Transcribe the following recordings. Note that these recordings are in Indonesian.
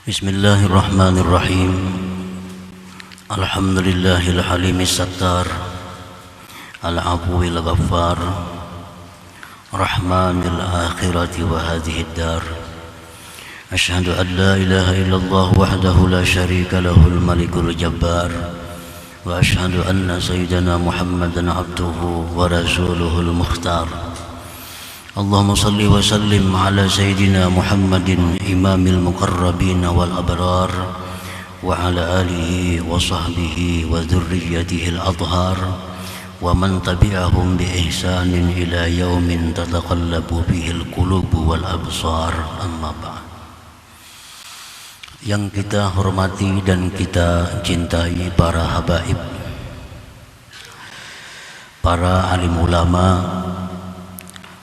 Bismillahirrahmanirrahim. Alhamdulillahil halimis sattar, al-afwil ghaffar, rahmanil akhirati wa hadhihi dar. Asyhadu an la ilaha illallah wahdahu la syarika lahul malikul jabbar, wa asyhadu anna sayyidana Muhammadan abduhu wa rasuluhul mukhtar. Allahumma salli wa sallim ala sayyidina Muhammadin imamil muqarrabin wal abrar wa ala alihi wa sahbihi wa dhurriyyatihi al-adhar wa man tabi'ahum bi ihsanin ila yaumin tataqallabu bihi al-qulub wal absar, amma ba'd. Yang kita hormati dan kita cintai para habaib, para alim ulama,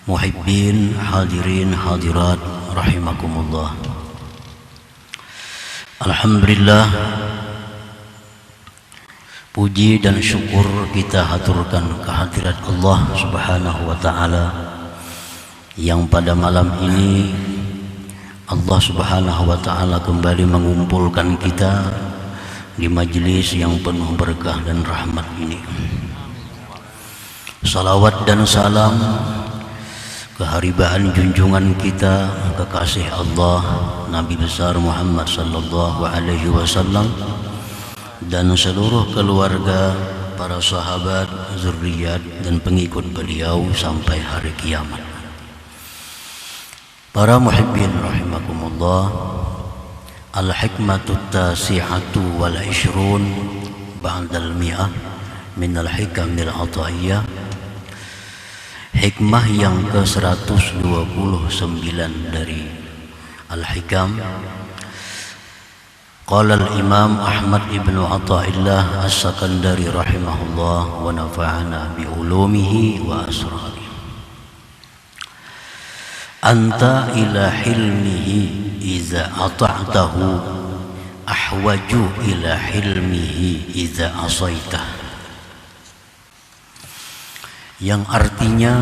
muhibbin, hadirin, hadirat, rahimakumullah. Alhamdulillah, puji dan syukur kita haturkan kehadirat Allah subhanahu wa ta'ala, yang pada malam ini Allah subhanahu wa ta'ala kembali mengumpulkan kita di majlis yang penuh berkah dan rahmat ini. Salawat dan salam keharibaan junjungan kita, kekasih Allah Nabi besar Muhammad sallallahu alaihi wasallam, dan seluruh keluarga, para sahabat, zuriat dan pengikut beliau sampai hari kiamat. Para muhibbin rahimakumullah, al-hikmatut tasi'atu wal 'ishrun ba'dal mi'ah min al-hikamil 'ataiyah. Hikmah yang ke-129 dari Al-Hikam. Qala al-Imam Ahmad ibn Athaillah As-Sakandari rahimahullah wa nafa'ana bi ulumihi wa asrarihi. Anta ila hilmihi iza ata'tahu ahwaju ila hilmihi iza asaitah. Yang artinya,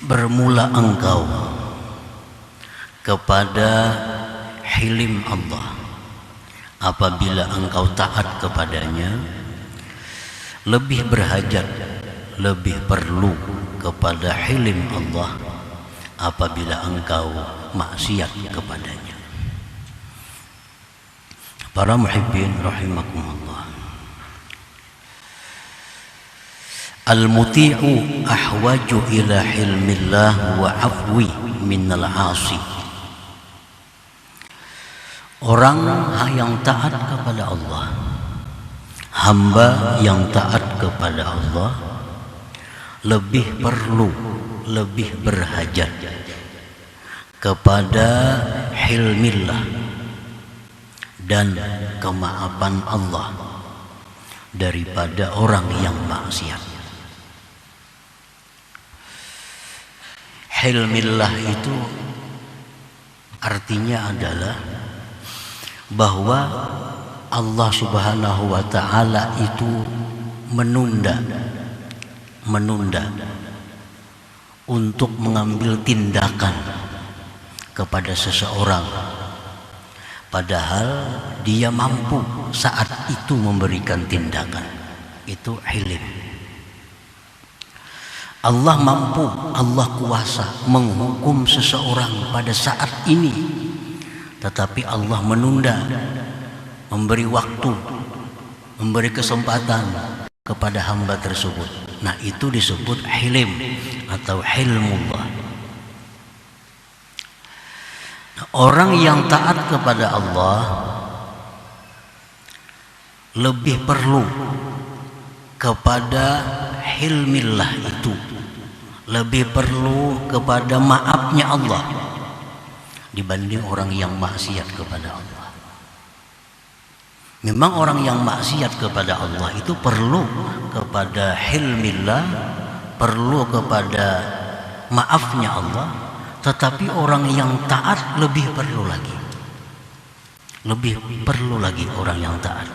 bermula engkau kepada hilim Allah apabila engkau taat kepadanya, lebih berhajat, lebih perlu kepada hilim Allah apabila engkau maksiat kepadanya. Para muhibbin rahimakumullah, al-muti'u ahwaju ila hilmillah wa afwi minnal 'asi. Orang yang taat kepada Allah, hamba yang taat kepada Allah, lebih perlu, lebih berhajat kepada hilmillah dan kemaafan Allah daripada orang yang maksiat. Hilmillah itu artinya adalah bahwa Allah subhanahu wa ta'ala itu menunda untuk mengambil tindakan kepada seseorang, padahal dia mampu saat itu memberikan tindakan. Itu hilim. Allah mampu, Allah kuasa menghukum seseorang pada saat ini, tetapi Allah menunda, memberi waktu, memberi kesempatan kepada hamba tersebut. Nah, itu disebut hilim atau hilmullah. Nah, orang yang taat kepada Allah lebih perlu kepada hilmillah itu, lebih perlu kepada maafnya Allah dibanding orang yang maksiat kepada Allah. Memang orang yang maksiat kepada Allah itu perlu kepada hilmillah, perlu kepada maafnya Allah, tetapi orang yang taat lebih perlu lagi. Lebih perlu lagi orang yang taat.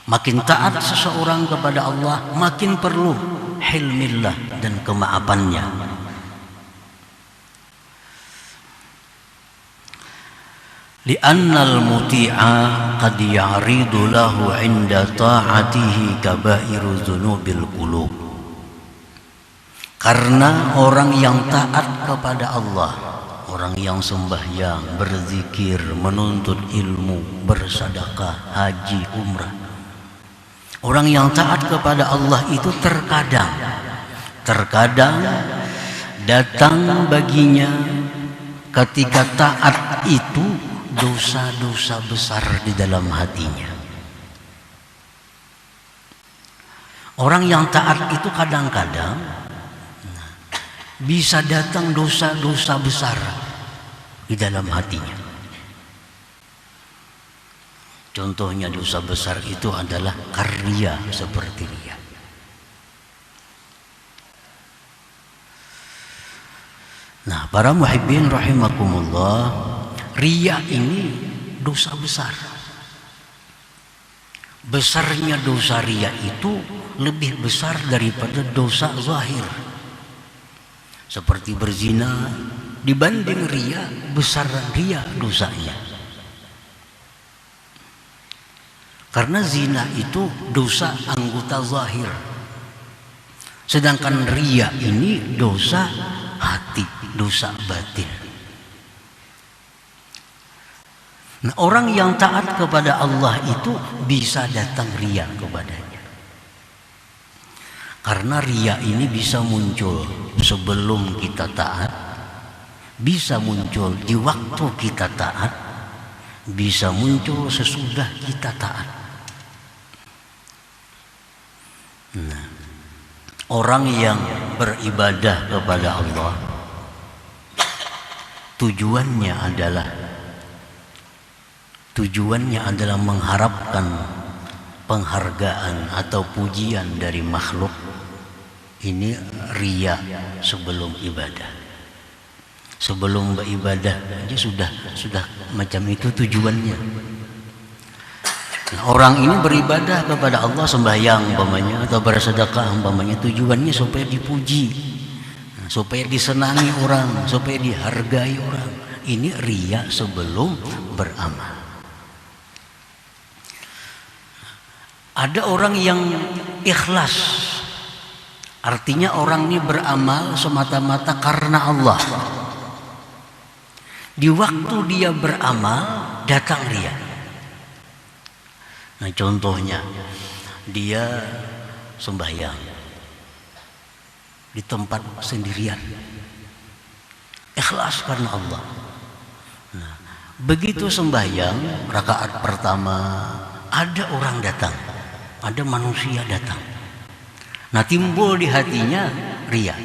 Makin taat seseorang kepada Allah, makin perlu hilmillah dan kemaafannya. li'annal muti'a qad ya'ridu lahu 'inda ta'atihi kabairu dzunubil qulub. Karena orang yang taat kepada Allah, orang yang sembahyang, berzikir, menuntut ilmu, bersedekah, haji, umrah, orang yang taat kepada Allah itu terkadang datang baginya ketika taat itu dosa-dosa besar di dalam hatinya. Orang yang taat itu kadang-kadang bisa datang dosa-dosa besar di dalam hatinya. Contohnya dosa besar itu adalah karya, seperti riya. Nah, para muhibbin rahimakumullah, riya ini dosa besar. Besarnya dosa riya itu lebih besar daripada dosa zahir. Seperti berzina, dibanding riya, besar riya dosanya. Karena zina itu dosa anggota zahir, sedangkan riya ini dosa hati, dosa batin. Nah, orang yang taat kepada Allah itu bisa datang riya kepadanya. Karena riya ini bisa muncul sebelum kita taat, bisa muncul di waktu kita taat, bisa muncul sesudah kita taat. Nah, orang yang beribadah kepada Allah tujuannya adalah mengharapkan penghargaan atau pujian dari makhluk. Ini riya sebelum ibadah. Sebelum beribadah aja sudah macam itu tujuannya. Nah, orang ini beribadah kepada Allah, sembahyang umpamanya atau bersedekah umpamanya, tujuannya supaya dipuji, supaya disenangi orang, supaya dihargai orang. Ini riya sebelum beramal. Ada orang yang ikhlas, artinya orang ini beramal semata-mata karena Allah. Di waktu dia beramal datang riya. Nah, contohnya dia sembahyang di tempat sendirian, ikhlas karena Allah. Nah, begitu sembahyang rakaat pertama, ada orang datang, ada manusia datang. Nah, timbul di hatinya riya.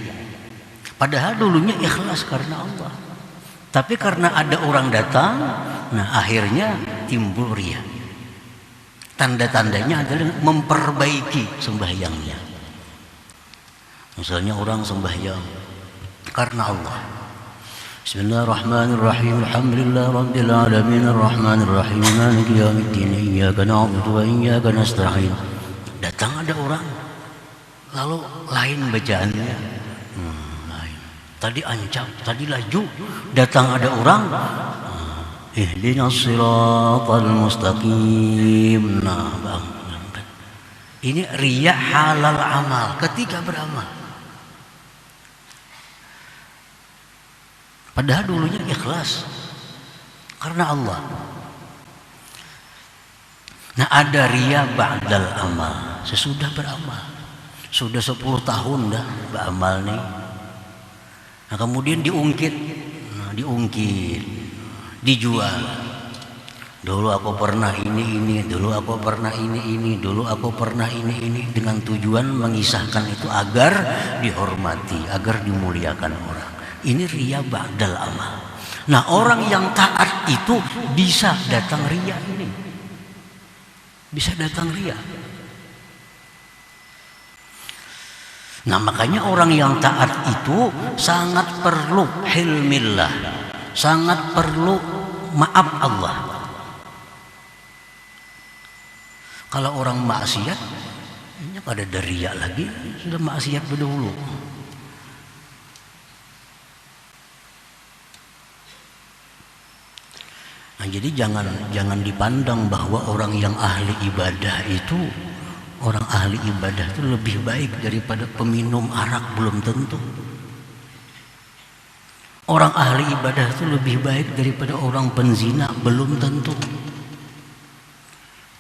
Padahal dulunya ikhlas karena Allah, tapi karena ada orang datang, nah akhirnya timbul riya. Tanda-tandanya adalah memperbaiki sembahyangnya. Misalnya orang sembahyang karena Allah. Bismillahirrahmanirrahim. Alhamdulillah rabbil alamin arrahmanir rahim maliki yaumiddin iyyaka na'budu wa iyyaka nasta'in. Datang ada orang, lalu lain bacaannya. Lain. Tadi ancam, tadi laju, datang ada orang, ihdinas siratal mustaqim. Nah, bang, ini riya halal amal ketika beramal. Padahal dulunya ikhlas karena Allah. Nah, ada riya ba'dal amal, sesudah beramal. Sudah 10 tahun dah beramal nih. Nah, kemudian diungkit, dijual. Dulu aku pernah ini, dulu aku pernah ini, dulu aku pernah ini, dengan tujuan mengisahkan itu agar dihormati, agar dimuliakan orang. Ini riya ba'dal amal. Nah, orang yang taat itu bisa datang riya ini. Bisa datang riya. Nah, makanya orang yang taat itu sangat perlu hilmillah, sangat perlu maaf Allah. Kalau orang maksiat, ini pada riya lagi, sudah maksiat dulu. Nah, Jadi jangan dipandang bahwa orang yang ahli ibadah itu lebih baik daripada peminum arak, belum tentu. Orang ahli ibadah itu lebih baik daripada orang penzina, belum tentu.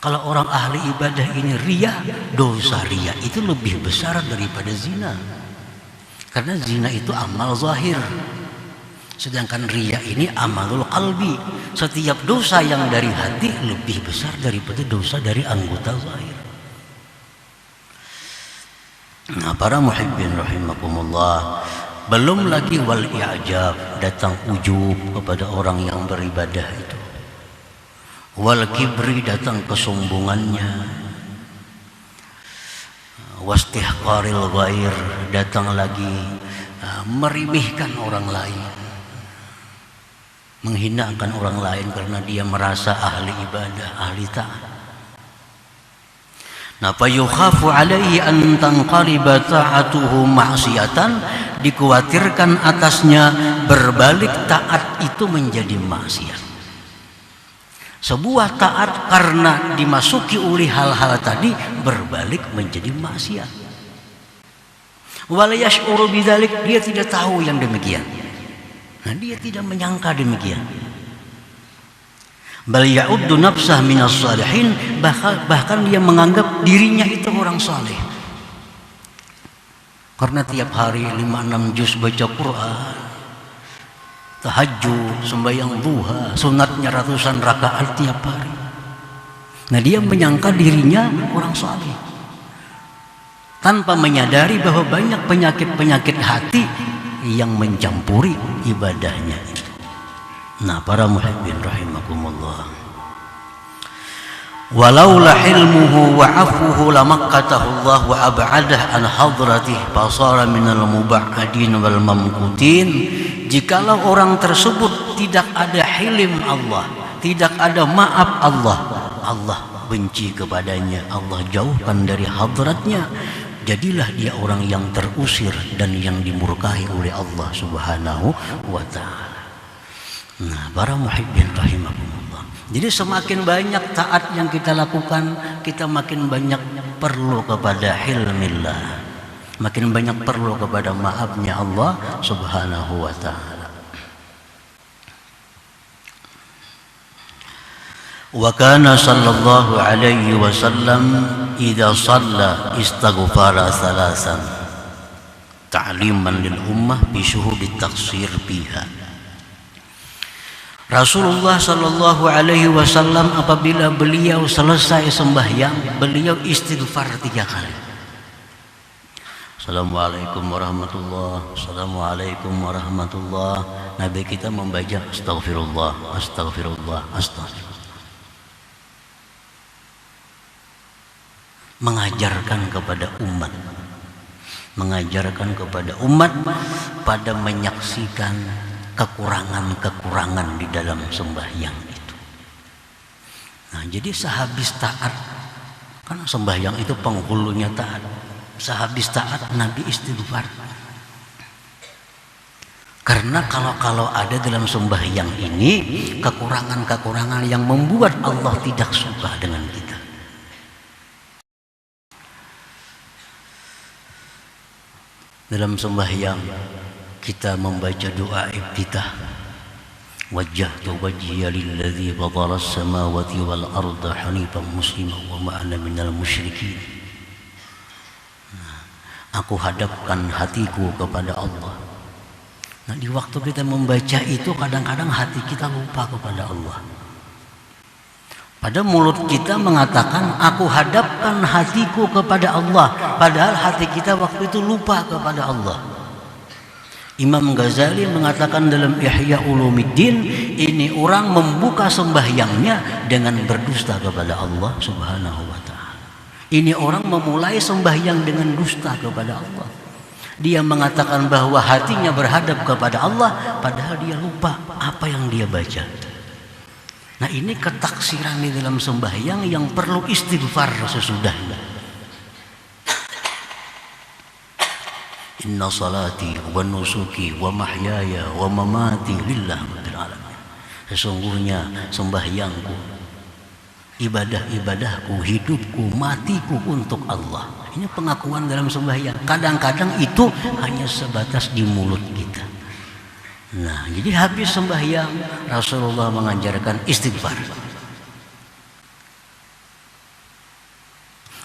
Kalau orang ahli ibadah ini riya, dosa riya itu lebih besar daripada zina. Karena zina itu amal zahir. Sedangkan riya ini amalul qalbi. Setiap dosa yang dari hati lebih besar daripada dosa dari anggota zahir. Nah, para muhibbin rahimakumullah, belum lagi wal i'jab, datang ujub kepada orang yang beribadah itu. Wal kibri, datang kesombongannya. Wastihqaril ghair, datang lagi meremehkan orang lain, menghinakan orang lain karena dia merasa ahli ibadah, ahli taat. Nah, fa yukhafu alaihi an tanqaliba ta'atuhu ma'siyatan, dikhawatirkan atasnya berbalik taat itu menjadi maksiat. Sebuah taat karena dimasuki oleh hal-hal tadi berbalik menjadi maksiat. Wala yash'uru bidzalik, dia tidak tahu yang demikian. Nah, dia tidak menyangka demikian. Bal ya'uddu nafsah minas salihin, bahkan dia menganggap dirinya itu orang saleh. Karena tiap hari 5-6 juz baca Quran, tahajud, sembahyang duha, sunatnya ratusan rakaat tiap hari. Nah, dia menyangka dirinya orang saleh, tanpa menyadari bahwa banyak penyakit-penyakit hati yang mencampuri ibadahnya itu. Nah, para muhibbin rahimakumullah, walaula hilmuhu wa afuhu lamakkatahu Allah wa ab'adah an hadratih fasara minal muba'adin wal mamkutin. Jikalau orang tersebut tidak ada hilim Allah, tidak ada maaf Allah, Allah benci kepadanya, Allah jauhkan dari hadratnya, jadilah dia orang yang terusir dan yang dimurkahi oleh Allah Subhanahu wa ta'ala. Nah, para muhibbin rahimakumullah, jadi semakin banyak taat yang kita lakukan, kita makin banyak perlu kepada hilmillah, makin banyak perlu kepada maafnya Allah Subhanahu wa ta'ala. Wa kana sallallahu alaihi wasallam idza shalla istaghfara salasan ta'liman lil ummah bi syuhudi taqsir biha. Rasulullah sallallahu alaihi wasallam apabila beliau selesai sembahyang, beliau istighfar 3 kali. Assalamualaikum warahmatullah, assalamualaikum warahmatullah. Nabi kita membaca astagfirullah, astagfirullah, astagfirullah. Mengajarkan kepada umat pada menyaksikan kekurangan-kekurangan di dalam sembahyang itu. Nah, jadi sehabis taat, karena sembahyang itu penghulunya taat, sehabis taat Nabi istighfar. Karena kalau ada dalam sembahyang ini kekurangan-kekurangan yang membuat Allah tidak suka dengan kita. Dalam sembahyang kita membaca doa iftitah, wajjahtu wajhiya lilladzi fatara as-samawati wal arda hanifan musliman wa ma ana minal musyrikin. Aku hadapkan hatiku kepada Allah. Nah, di waktu kita membaca itu kadang-kadang hati kita lupa kepada Allah. Pada mulut kita mengatakan aku hadapkan hatiku kepada Allah, padahal hati kita waktu itu lupa kepada Allah. Imam Ghazali mengatakan dalam Ihya Ulumuddin, ini orang membuka sembahyangnya dengan berdusta kepada Allah Subhanahu wa ta'ala. Ini orang memulai sembahyang dengan dusta kepada Allah. Dia mengatakan bahwa hatinya berhadap kepada Allah, padahal dia lupa apa yang dia baca. Nah, ini ketaksiran di dalam sembahyang yang perlu istighfar sesudahnya. Inna salati wa nusuki wa mahyaya wa mamati lillah rabbil alamin. sesungguhnya sembahyangku, ibadah-ibadahku, hidupku, matiku untuk Allah. Ini pengakuan dalam sembahyang. Kadang-kadang itu hanya sebatas di mulut kita. Nah, jadi habis sembahyang Rasulullah mengajarkan istighfar.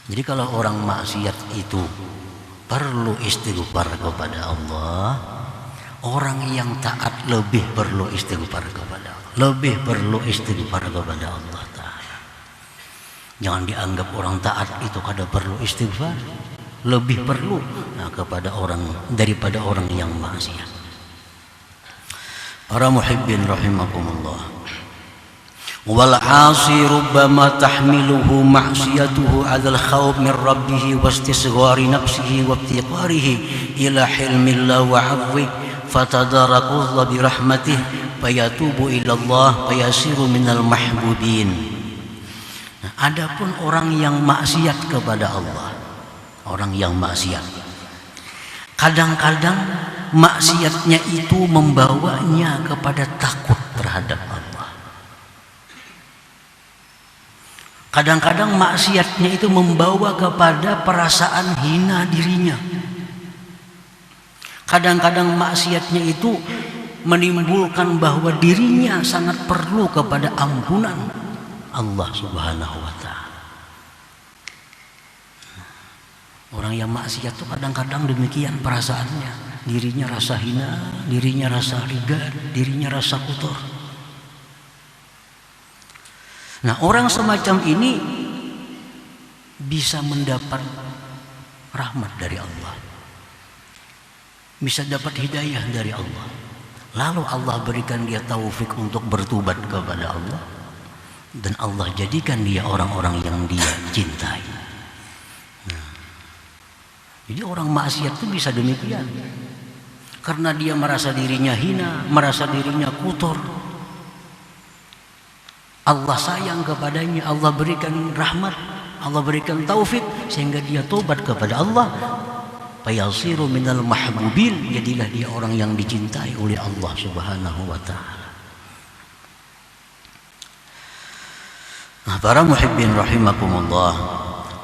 Jadi kalau orang maksiat itu perlu istighfar kepada Allah, orang yang taat lebih perlu istighfar kepada Allah, lebih perlu istighfar kepada Allah Ta'ala. Jangan dianggap orang taat itu kada perlu istighfar, lebih perlu kepada orang daripada orang yang maksiat. Para muhibbin rahimakumullah, wal 'asi rubbama tahmiluhu ma'siyatuhu 'ala al-khawf min rabbih wa istisghari nafsihi wa ibtiqarihi ila hilmillah wa 'afwi fatadarakullah bi rahmatih fayatubu ila Allah fayasiru minal mahbubin. Nah, adapun orang yang maksiat kepada Allah, orang yang maksiat, kadang-kadang maksiatnya itu membawanya kepada takut terhadap Allah. Kadang-kadang maksiatnya itu membawa kepada perasaan hina dirinya. Kadang-kadang maksiatnya itu menimbulkan bahwa dirinya sangat perlu kepada ampunan Allah Subhanahu wa Ta'ala. Orang yang maksiat itu kadang-kadang demikian perasaannya. Dirinya rasa hina, dirinya rasa rigan, dirinya rasa kotor. Nah, orang semacam ini bisa mendapat rahmat dari Allah, bisa dapat hidayah dari Allah. Lalu Allah berikan dia taufik untuk bertobat kepada Allah, dan Allah jadikan dia orang-orang yang dia cintai. Nah, jadi orang maksiat itu bisa demikian, karena dia merasa dirinya hina, merasa dirinya kotor. Allah sayang kepadanya, Allah berikan rahmat, Allah berikan taufik sehingga dia tobat kepada Allah. Fayasiru minal mahbubin, jadilah dia orang yang dicintai oleh Allah Subhanahu wa Ta'ala. Nah, para muhibbin rahimakumullah,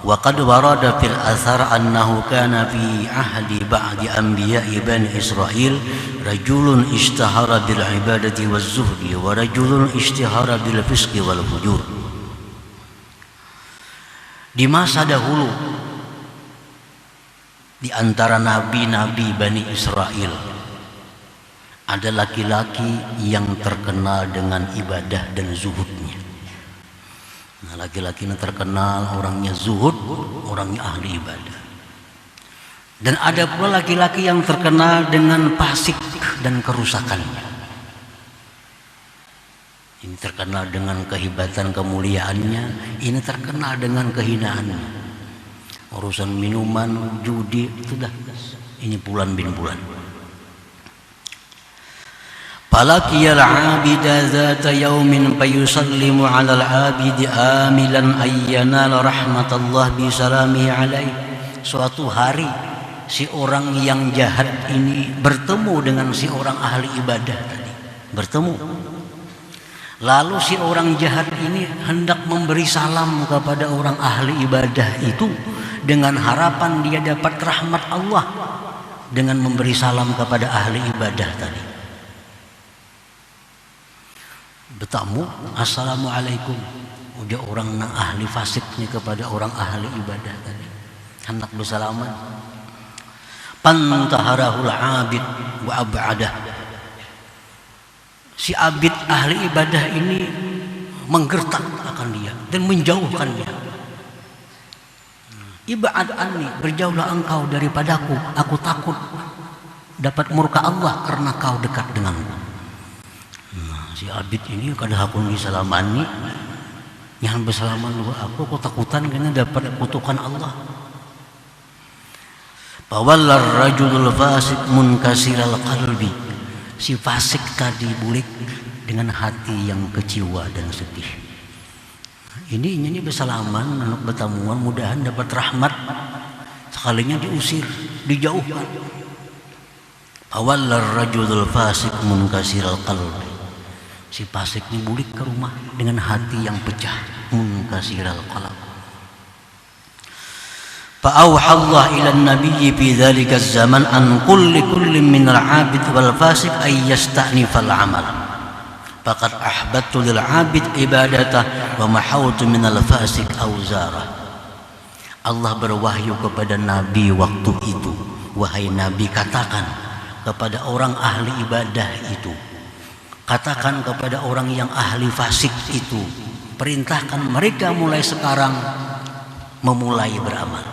wa qad warada fil athar annahu kana fi ahdi ba'di anbiya'i bani Israil rajulun ishtahara bil ibadati waz zuhdi wa rajulun ishtahara bil fisqi wal fujur. Di masa dahulu di antara nabi-nabi Bani Israel ada laki-laki yang terkenal dengan ibadah dan zuhudnya. Nah, laki-laki yang terkenal orangnya zuhud, orangnya ahli ibadah. Dan ada pula laki-laki yang terkenal dengan fasik dan kerusakannya. Ini terkenal dengan kehebatan kemuliaannya, ini terkenal dengan kehinaannya. Urusan minuman, judi, itu dah. Ini bulan bin bulan. Falaqiyal 'abida dzata yaumin fayusallimu 'alal 'abidi amilan ayyanal rahmatallah bi salamihi alaihi. Suatu hari si orang yang jahat ini bertemu dengan si orang ahli ibadah tadi. Bertemu. Lalu si orang jahat ini hendak memberi salam kepada orang ahli ibadah itu dengan harapan dia dapat rahmat Allah dengan memberi salam kepada ahli ibadah tadi. Bertamu, assalamualaikum. Udah orang nang ahli fasiknya kepada orang ahli ibadah tadi. Hendak bersalaman. Pantaharahul abid wa ab'adah. Si abid ahli ibadah ini menggertak akan dia dan menjauhkan dia. Ibad anni, berjauhlah engkau daripadaku, aku takut dapat murka Allah karena kau dekat denganku. Nah, si abid ini kada hakun disalamani, yang bersalaman lu aku takutan karena dapat kutukan Allah. Fawallar rajulul fasik munkasiral qalbi. Si fasik tadi bulik dengan hati yang kecewa dan sedih. Ini bersalaman, anak bertamuan, mudahan dapat rahmat. Sekalinya diusir, dijauhkan. Awallar rajulul fasik munkasiral qalbi. Si fasik ini bulik ke rumah dengan hati yang pecah, munkasiral qalb. Fa'auha Allah ila an-nabiyyi fi dzalika az-zaman an kulli min al-'abid wal fasik ay yasta'nifal 'amal. Faqad ahbattu lil 'abid ibadatah wa mahawtu min al-fasik awzarah. Allah berwahyu kepada Nabi waktu itu, wahai Nabi, katakan kepada orang ahli ibadah itu, katakan kepada orang yang ahli fasik itu, perintahkan mereka mulai sekarang memulai beramal.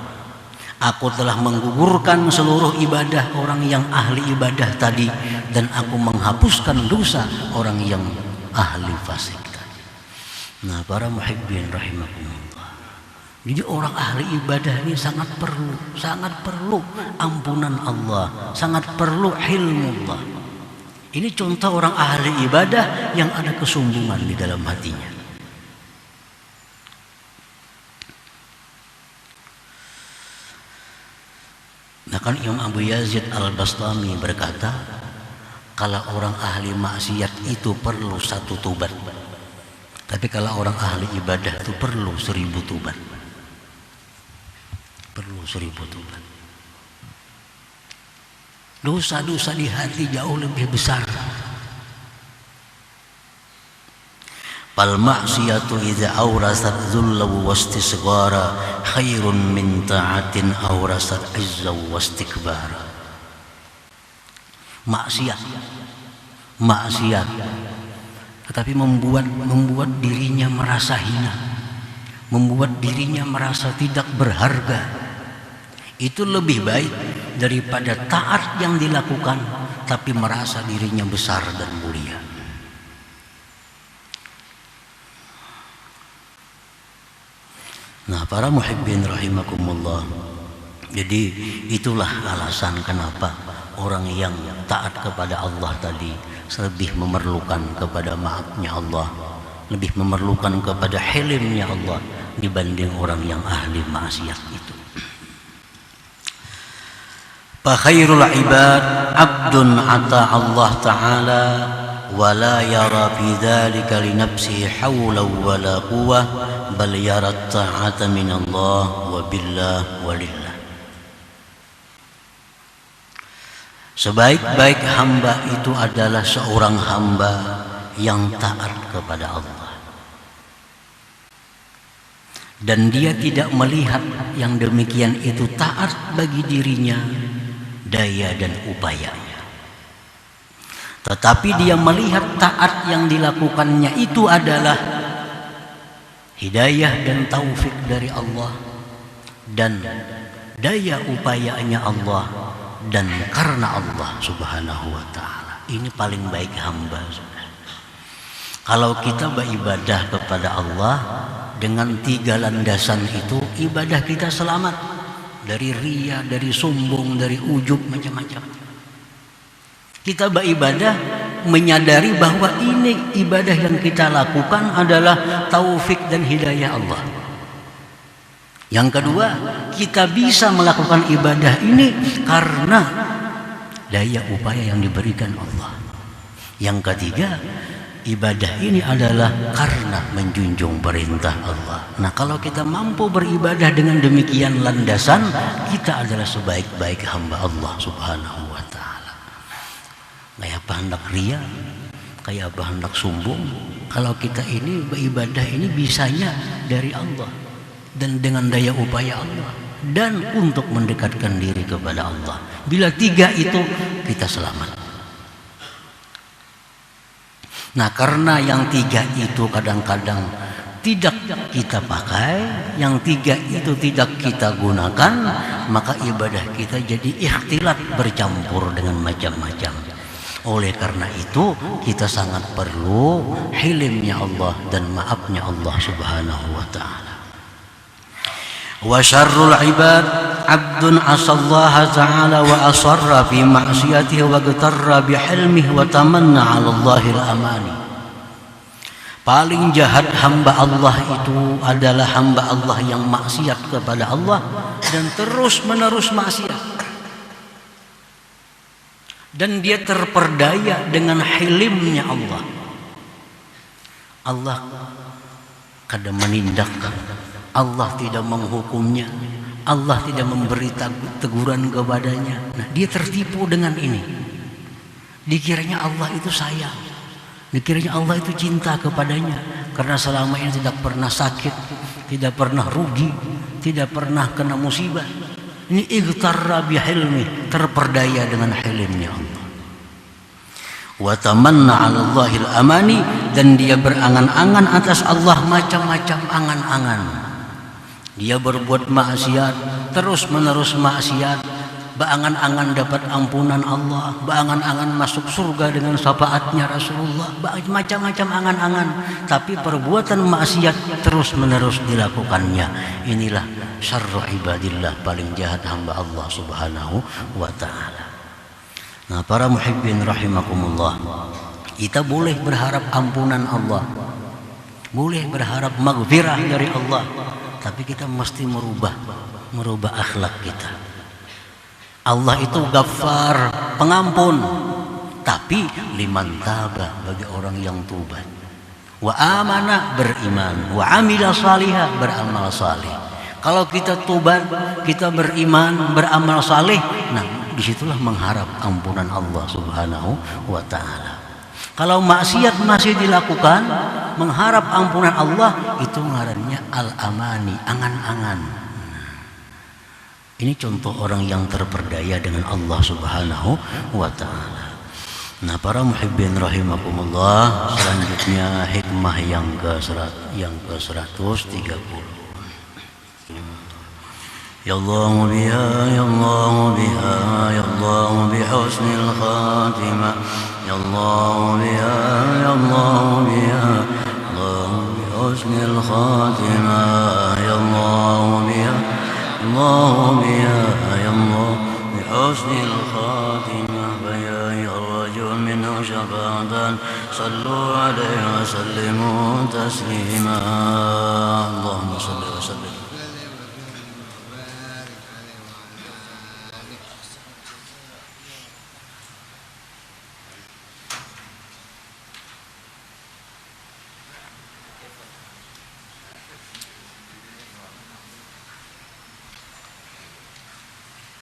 Aku telah menggugurkan seluruh ibadah orang yang ahli ibadah tadi, dan aku menghapuskan dosa orang yang ahli fasik tadi. Nah, para muhibbin rahimakumullah, jadi orang ahli ibadah ini sangat perlu ampunan Allah, sangat perlu hilmullah. Ini contoh orang ahli ibadah yang ada kesombongan di dalam hatinya. Nah kan Imam Abu Yazid Al-Bastami berkata, kalau orang ahli maksiat itu perlu 1 tobat, tapi kalau orang ahli ibadah itu perlu 1000 tobat. Perlu 1000 tobat. Dosa-dosa di hati jauh lebih besar. Fal ma'siyatu idza awrasat dhulla wa istisghara khairun min ta'atin awrasat izza wa istikbara. Maksiat tetapi membuat dirinya merasa hina, membuat dirinya merasa tidak berharga, itu lebih baik daripada taat yang dilakukan tapi merasa dirinya besar dan mulia. Nah, para muhibbin rahimakumullah, jadi itulah alasan kenapa orang yang taat kepada Allah tadi lebih memerlukan kepada maafnya Allah, lebih memerlukan kepada hilimnya Allah dibanding orang yang ahli maksiat itu. Fa khairul ibad abdun ata Allah ta'ala wa la yara fi dzalika li nafsihi hawla wa la quwwah bal yara ta'ata min Allah wa billah wa lillah. Sebaik-baik hamba itu adalah seorang hamba yang taat kepada Allah, dan dia tidak melihat yang demikian itu taat bagi dirinya, daya dan upayanya, tetapi dia melihat taat yang dilakukannya itu adalah hidayah dan taufik dari Allah, dan daya upayanya Allah, dan karena Allah subhanahu wa ta'ala. Ini paling baik hamba. Kalau kita beribadah kepada Allah dengan 3 landasan itu, ibadah kita selamat dari riya, dari sombong, dari ujub, macam-macam. Kita beribadah menyadari bahwa ini ibadah yang kita lakukan adalah taufik dan hidayah Allah. Yang kedua, kita bisa melakukan ibadah ini karena daya upaya yang diberikan Allah. Yang ketiga, ibadah ini adalah karena menjunjung perintah Allah. Nah, kalau kita mampu beribadah dengan demikian landasan, kita adalah sebaik-baik hamba Allah subhanahu wa ta'ala. Kayak apa hendak ria, kayak apa hendak sombong, kalau kita ini beribadah ini bisanya dari Allah dan dengan daya upaya Allah, dan untuk mendekatkan diri kepada Allah. Bila 3 itu, kita selamat. Nah, karena yang 3 itu kadang-kadang tidak kita pakai, yang 3 itu tidak kita gunakan, maka ibadah kita jadi ikhtilat, bercampur dengan macam-macam. Oleh karena itu, kita sangat perlu hilimnya Allah dan maafnya Allah subhanahu wa ta'ala. Wa syarrul ibad abdun asallaha ta'ala wa asarra fi ma'siyatihi wa gtarra bihilmihi wa tamanna 'ala Allahil amani. Paling jahat hamba Allah itu adalah hamba Allah yang maksiat kepada Allah dan terus menerus maksiat, dan dia terperdaya dengan hilimnya Allah. Allah kada menindak, Allah tidak menghukumnya, Allah tidak memberi teguran kepadanya. Nah, dia tertipu dengan ini. Dikiranya Allah itu sayang, dikiranya Allah itu cinta kepadanya, karena selama ini tidak pernah sakit, tidak pernah rugi, tidak pernah kena musibah. Ini igtarra bihilmi, terperdaya dengan hilmnya Allah. Wa tamanna 'ala Allahil amani, dan dia berangan-angan atas Allah macam-macam angan-angan. Dia berbuat maksiat, terus menerus maksiat, berangan-angan dapat ampunan Allah, berangan-angan masuk surga dengan syafaatnya Rasulullah, macam-macam angan-angan, tapi perbuatan maksiat terus menerus dilakukannya. Inilah syarru ibadillah, paling jahat hamba Allah subhanahu wa ta'ala. Nah, para muhibbin rahimakumullah, kita boleh berharap ampunan Allah, boleh berharap maghfirah dari Allah, tapi kita mesti merubah akhlak kita. Allah itu Ghaffar, pengampun, tapi liman taba, bagi orang yang tubat, wa amana, beriman, wa amila salihah, beramal salih. Kalau kita tubat, kita beriman, beramal salih, nah disitulah mengharap ampunan Allah subhanahu wa ta'ala. Kalau maksiat masih dilakukan, mengharap ampunan Allah, itu ngarannya al-amani, angan-angan. Ini contoh orang yang terperdaya dengan Allah subhanahu wa ta'ala. Nah, para muhibbin rahimakumullah, selanjutnya hikmah yang ke-130. Ya Allah biha, ya Allah biha, ya Allah bihusnil khatimah. Ya Allah biha, ya Allah biha, Allah bihusnil khatimah. Ya Allah biha, Allah biha, ya Allah bihusnil khatimah. Faya yarju minhu syafa'atan, sallu alaihi wa sallimu taslima.